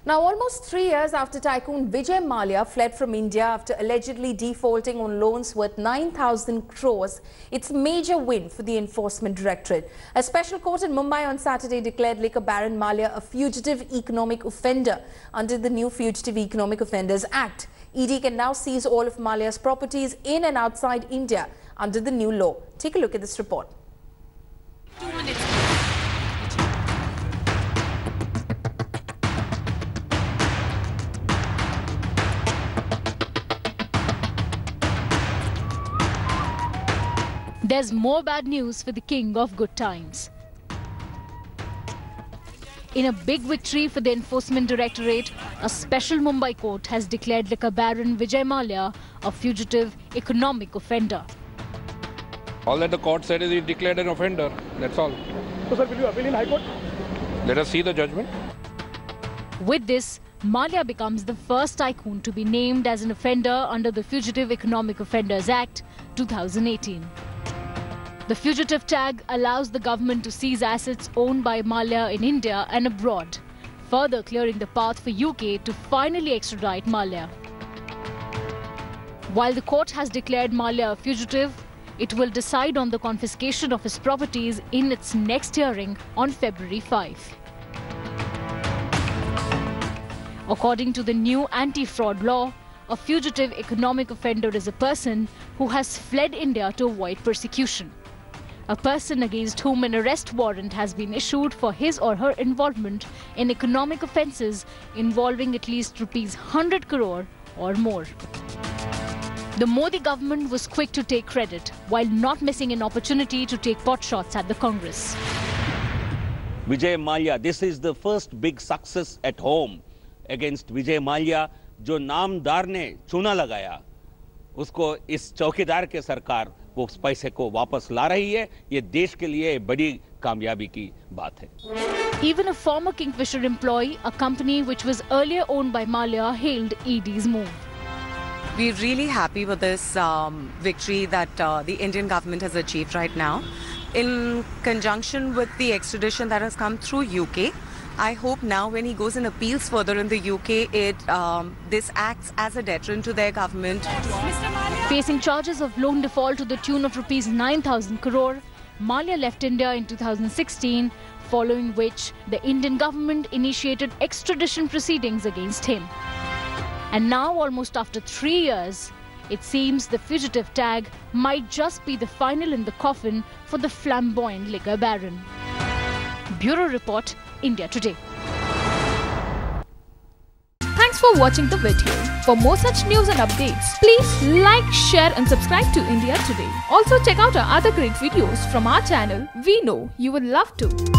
Now, almost 3 years after tycoon Vijay Mallya fled from India after allegedly defaulting on loans worth 9,000 crores, it's a major win for the Enforcement Directorate. A special court in Mumbai on Saturday declared liquor baron Mallya a fugitive economic offender under the new Fugitive Economic Offenders Act. ED can now seize all of Mallya's properties in and outside India under the new law. Take a look at this report. There's more bad news for the king of good times. In a big victory for the Enforcement Directorate, a special Mumbai court has declared liquor baron Vijay Mallya a fugitive economic offender. All that the court said is he declared an offender. That's all. So, sir, will you appeal in High Court? Let us see the judgment. With this, Mallya becomes the first tycoon to be named as an offender under the Fugitive Economic Offenders Act 2018. The fugitive tag allows the government to seize assets owned by Mallya in India and abroad, further clearing the path for UK to finally extradite Mallya. While the court has declared Mallya a fugitive, it will decide on the confiscation of his properties in its next hearing on February 5. According to the new anti-fraud law, a fugitive economic offender is a person who has fled India to avoid persecution. A person against whom an arrest warrant has been issued for his or her involvement in economic offences involving at least ₹100 crore or more. The Modi government was quick to take credit while not missing an opportunity to take potshots at the Congress. Vijay Mallya, this is the first big success at home against Vijay Mallya, जो नामदार ने चूना लगाया, उसको इस चौकीदार के सरकार वो उस पैसे को वापस ला रही है. ये देश के लिए बड़ी कामयाबी की बात है. Even a former Kingfisher employee, a company which was earlier owned by Mallya, hailed ED's move. We're really happy with this victory that the Indian government has achieved right now. In conjunction with the extradition that has come through UK, I hope now when he goes and appeals further in the UK, this acts as a deterrent to their government. Facing charges of loan default to the tune of ₹9,000 crore, Mallya left India in 2016, following which the Indian government initiated extradition proceedings against him. And now, almost after 3 years, it seems the fugitive tag might just be the final in the coffin for the flamboyant liquor baron. Bureau Report, India Today. Thanks for watching the video. For more such news and updates, please like, share and subscribe to India Today. Also check out our other great videos from our channel. We know you will love to.